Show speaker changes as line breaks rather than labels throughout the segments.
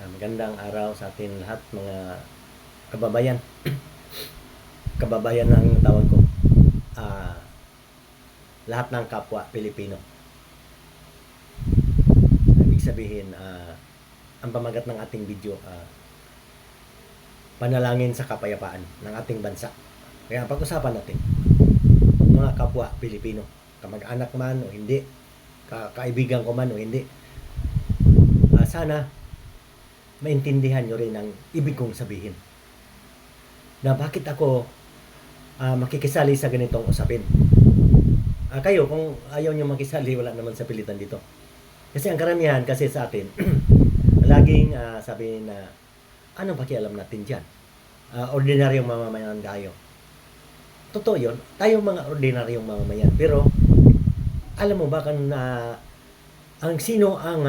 Magandang araw sa atin lahat mga kababayan. Kababayan ang tawag ko. Ah, lahat ng kapwa Pilipino. Ibig sabihin, ang pamagat ng ating video, panalangin sa kapayapaan ng ating bansa. Kaya pag-usapan natin, mga kapwa Pilipino, kamag-anak man o hindi, kaibigan ko man o hindi, sana maintindihan nyo rin ang ibig kong sabihin. Na bakit ako makikisali sa ganitong usapin. Kayo, kung ayaw nyo makisali, wala naman sa pilitan dito. Kasi ang karamihan kasi sa atin, laging sabihin na, anong pakialam natin dyan? Ordinaryong mamamayan tayo. Totoo yun, tayong mga ordinaryong mamamayan. Pero, alam mo ba kung ang sino ang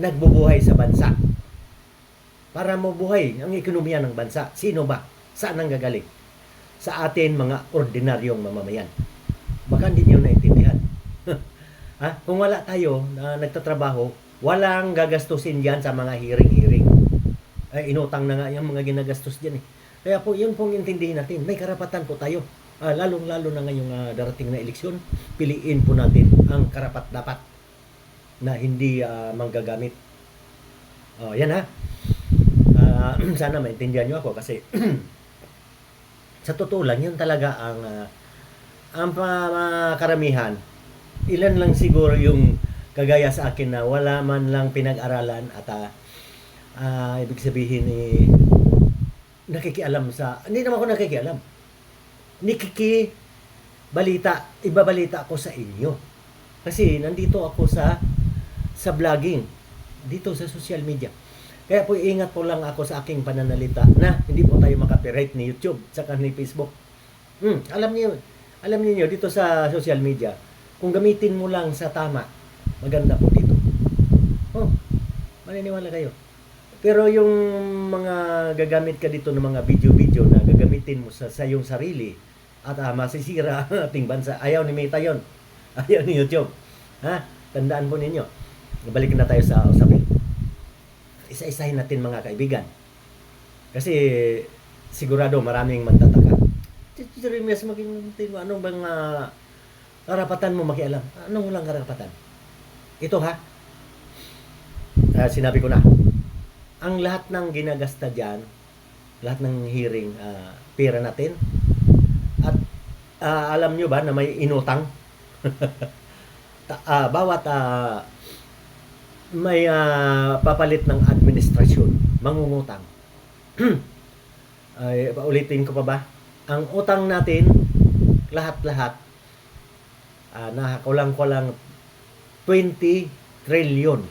nagbubuhay sa bansa? Para mabuhay ang ekonomiya ng bansa, sino ba? Saan ang gagaling? Sa atin mga ordinaryong mamamayan. Baka hindi nyo naintindihan. Kung wala tayo na nagtatrabaho, walang gagastusin dyan sa mga hiring-hiring. Inutang na nga yung mga ginagastos dyan eh. Kaya po, yun pong intindihin natin. May karapatan po tayo. Lalong-lalo na ngayong darating na eleksyon, piliin po natin ang karapat-dapat na hindi manggagamit. Yan ha. Sana maintindihan nyo ako kasi sa totoo lang, yun talaga ang karamihan. Ilan lang siguro yung kagaya sa akin na wala man lang pinag-aralan at ibig sabihin nakikialam sa, hindi naman ako nakikialam. Balita, ibabalita ako sa inyo. Kasi nandito ako sa vlogging, dito sa social media. Kaya po ingat po lang ako sa aking pananalita na hindi po tayo makapiright ni YouTube saka ni Facebook. Alam niyo dito sa social media, kung gamitin mo lang sa tama, maganda po dito. Maniniwala kayo. Pero yung mga gagamit ka dito ng mga video-video na gagamitin mo sa iyong sarili at masisira ang ating bansa, ayaw ni Meta yun. Ayaw ni YouTube. Tandaan po ninyo. Balik na tayo sa usapin. Isa-isahin natin mga kaibigan. Kasi sigurado maraming magtataka. Jeremias, anong bang karapatan mo makialam? Anong walang karapatan? Ito sinabi ko na. Ang lahat ng ginagasta dyan, lahat ng hearing, pera natin, at alam nyo ba na may inutang? Bawat may papalit ng administrasyon, mangungutang. Paulitin ko pa ba? Ang utang natin, lahat-lahat, nakakulang-kulang 20 trillion.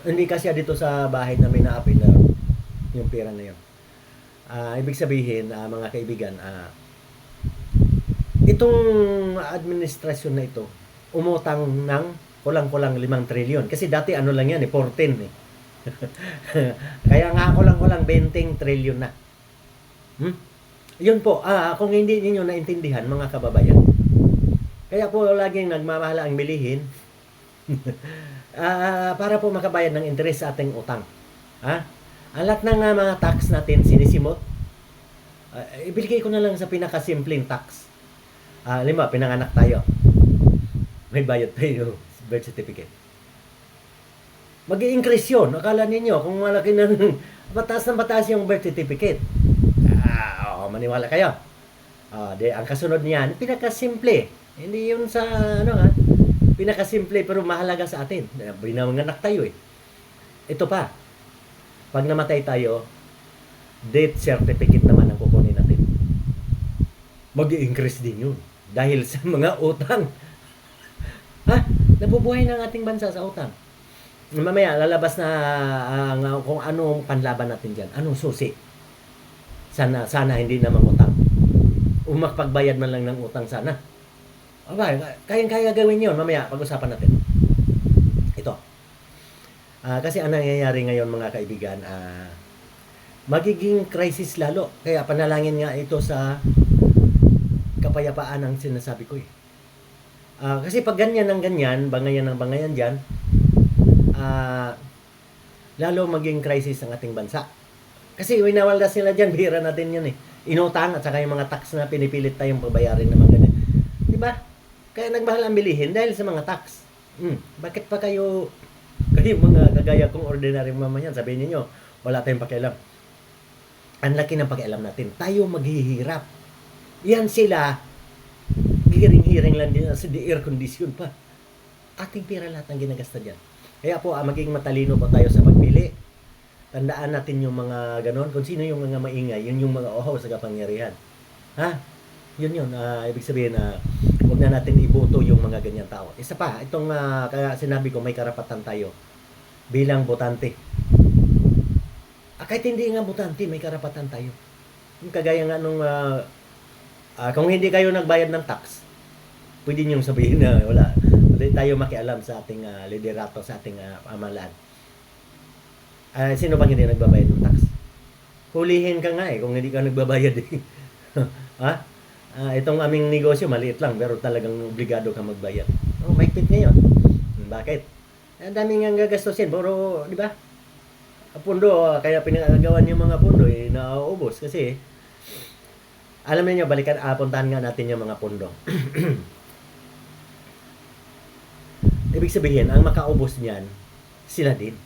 Hindi kasi dito sa bahay na may naapin na yung pera na yun. Ibig sabihin, mga kaibigan, itong administrasyon na ito, umutang ng kulang-kulang 5 trillion. Kasi dati lang yan 14 eh. Kaya nga kulang-kulang 20 trillion na. Yun po, kung hindi niyo naintindihan mga kababayan. Kaya po laging nagmamahala ang bilihin para po makabayad ng interes sa ating utang. Ang lahat ng mga tax natin sinisimot, ibigay ko na lang sa pinakasimpleng tax. Lima, pinanganak tayo. May bayad tayo birth certificate. Mag-i-increase yun. Akala ninyo, kung malaki ng batas yung birth certificate. Maniwala kayo. Ang kasunod niyan, pinakasimple. Hindi yun sa, pinakasimple pero mahalaga sa atin. Binanganak tayo eh. Ito pa, pag namatay tayo, death certificate naman ang kukunin natin. Mag-i-increase din yun. Dahil sa mga utang. Nabubuhay ng ating bansa sa utang. Mamaya, lalabas na kung anong panlaban natin dyan. Anong susi? Sana hindi na mangutang. Makapagbayad man lang ng utang sana. Kayang-kaya gawin yun. Mamaya, pag-usapan natin. Ito. Kasi ang nangyayari ngayon mga kaibigan, magiging crisis lalo. Kaya panalangin nga ito sa kapayapaan ang sinasabi ko eh. Kasi pag ganyan ng ganyan, bangayan ng bangayan dyan, lalo maging crisis ang ating bansa. Kasi winawaldas nila dyan, bihira natin yun eh. Inutang at saka yung mga tax na pinipilit tayong pabayarin ng mga ganyan. Di ba? Kaya nagmahal ang bilihin dahil sa mga tax. Bakit pa kayo mga kagaya kong ordinaryong mamayan, sabihin niyo wala tayong pakialam. Ang laki ng pakialam natin. Tayo maghihirap. Yan sila, hiring-hiring lang din sa air condition pa. Ating pera lahat ang ginagasta dyan. Kaya po, maging matalino po tayo sa pagpili. Tandaan natin yung mga ganon. Kung sino yung mga maingay, yun yung mga ohaw sa kapangyarihan. Ha? Yun. Ibig sabihin na huwag na natin iboto yung mga ganyan tao. Isa pa, itong kaya sinabi ko may karapatan tayo bilang botante. Kahit hindi nga botante, may karapatan tayo. Yung kagaya nga nung kung hindi kayo nagbayad ng tax, pwede niyong sabihin na wala. Hindi tayo makialam sa ating liderato, sa ating pamahalaan. Sino bang hindi nagbabayad ng tax? Hulihin ka nga kung hindi ka nagbabayad eh. Ha? Itong aming negosyo, maliit lang, pero talagang obligado ka magbayad. Mahigpit ngayon. Bakit? Ang daming ang gagastusin, pero, di ba? Pundo, kaya pinagagawan yung mga pundo, nauubos. Kasi, alam niyo balikan, puntahan nga natin yung mga pundo. Ibig sabihin, ang makaubos niyan, sila din.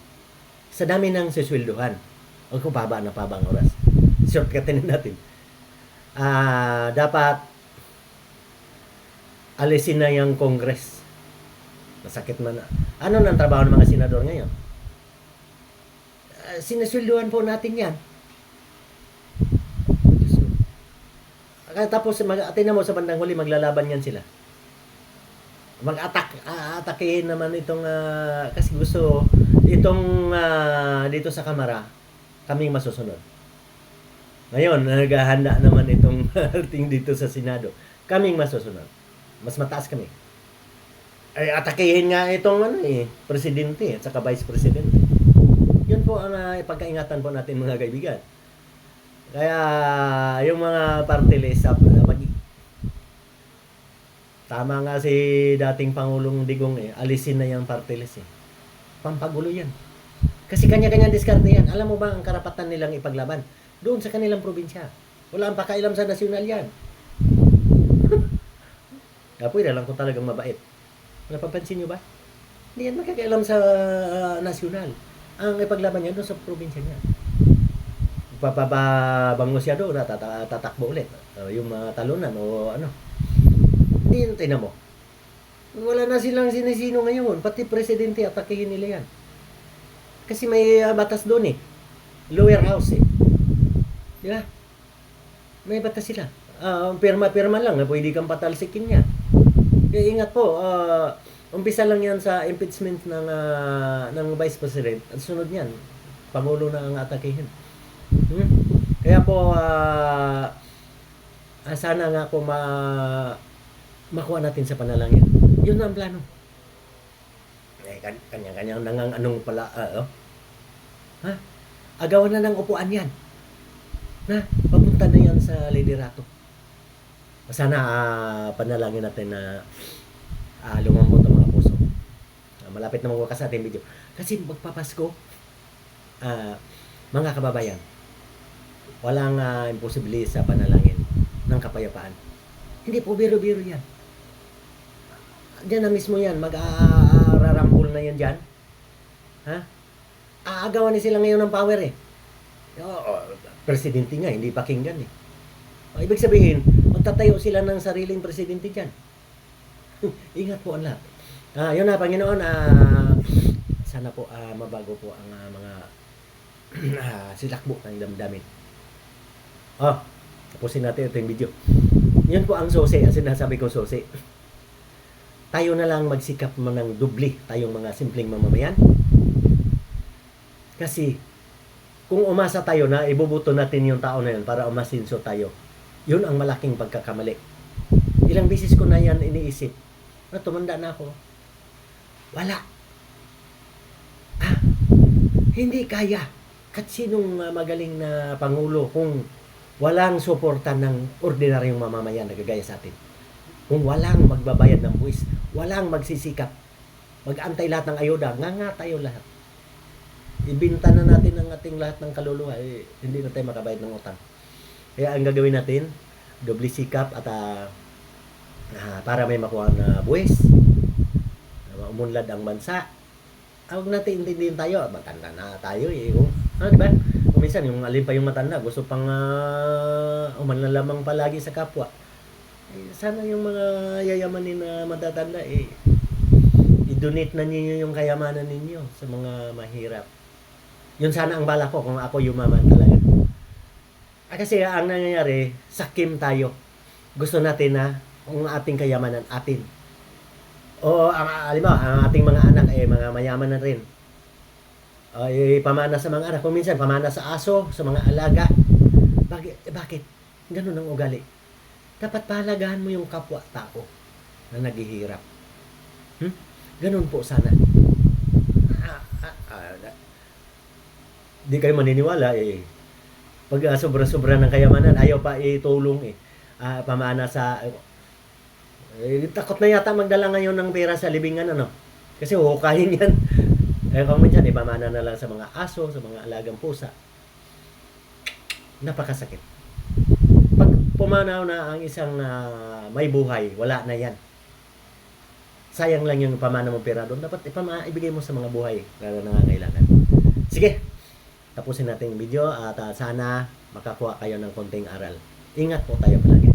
Sa dami ng sisweldohan. O kung paba na pabang oras. Shortcutin natin. Dapat alisin na yung Congress. Masakit man. Ano nang trabaho ng mga senador ngayon? Sinasweldohan po natin yan. Tapos, tingnan mo sa bandang huli, maglalaban yan sila. Atakehin naman itong, kasi gusto, itong dito sa Kamara, kaming masusunod. Ngayon, naghahanda naman itong ting dito sa Senado. Kaming masusunod. Mas mataas kami. Atakehin nga itong presidente at saka vice presidente. Yun po ang pagkaingatan po natin mga kaibigan. Kaya yung mga party list, tama nga si dating Pangulong Digong alisin na yung party list Pampagulo yan. Kasi kanya-kanyang diskarte yan. Alam mo ba ang karapatan nilang ipaglaban? Doon sa kanilang probinsya. Wala ang pakailam sa nasyonal yan. Pwede lang kung talagang mabait. Napapansin nyo ba? Hindi yan makakailam sa nasyonal. Ang ipaglaban niya doon sa probinsya niya. Papabangos siya doon, tatakbo ulit. Yung mga talunan o ano. Hindi yun, tingnan mo. Wala na silang sinisino ngayon. Pati presidente, atakihin nila yan. Kasi may batas doon Lower house Di ba? May batas sila. Pirma-pirma lang. Pwede kang patalsikin niya. Kaya ingat po. Umpisa lang yan sa impeachment ng Vice President. At sunod niyan, Pangulo na ang atakihin. Kaya po, sana nga po makuha natin sa panalangin. Yun ang plano. Kanya-kanyang anong pala, agawan na ng upuan yan. Papunta na yan sa liderato. Sana panalangin natin na lumambot ang mga puso. Malapit na magwakas ating video. Kasi magpapasko, mga kababayan, walang imposible sa panalangin ng kapayapaan. Hindi po biro-biro yan. Diyan na mismo yan. Mag-ararambol na yan dyan. Aagawan ni sila ngayon ng power Presidente nga, hindi pakinggan ibig sabihin, magtatayo sila ng sariling presidente dyan. Ingat po ang lahat. Yun na, Panginoon, sana po mabago po ang mga silakbo ng damdamin. Tapusin natin ito yung video. Yun po ang susi, ang sinasabi kong susi. Tayo na lang magsikap ng dubli, tayong mga simpleng mamamayan. Kasi, kung umasa tayo na ibubuto natin yung tao na yun para umasinso tayo, yun ang malaking pagkakamali. Ilang bisis ko na yan iniisip. Tumanda na ako. Wala. Hindi kaya. Kahit sinong magaling na Pangulo kung walang suporta ng ordinaryong mamamayan na gagaya sa atin. Kung walang magbabayad ng buwis, walang magsisikap, mag-antay lahat ng ayuda, nga tayo lahat. ibinta na natin ang ating lahat ng kaluluwa, hindi na tayo makabayad ng utang. Kaya ang gagawin natin, doble sikap at para may makuha na buwis, umunlad ang bansa. Huwag natin intindihin tayo, matanda na tayo di ba? Kung minsan, yung alin pa yung matanda, gusto pang umanlalamang palagi sa kapwa. Sana yung mga yayamanin na matatanda, i-donate na ninyo yung kayamanan ninyo sa mga mahirap. Yun sana ang bala ko kung ako yumaman talaga. Kasi ang nangyayari, sakim tayo. Gusto natin na ang ating kayamanan atin. O ang ating mga anak mga mayaman na rin. Pamana sa mga anak. Kung minsan, pamana sa aso, sa mga alaga. Bakit? Ganun ang ugali. Dapat pahalagahan mo yung kapwa-tao na naghihirap. Ganun po sana. Di kayo maniniwala pag sobra-sobra ng kayamanan, ayaw pa itulong pamana sa takot na yata magdala ngayon ng pera sa libingan kasi huhukayin yan. Kung minsan pamana na lang sa mga aso, sa mga alagang pusa. Napakasakit. Pag pumanaw na ang isang may buhay, wala na yan. Sayang lang yung pamana mong pera doon. Dapat ibigay mo sa mga buhay na nangangailangan. Sige, tapusin natin yung video at sana makakuha kayo ng konting aral. Ingat po tayo palagi.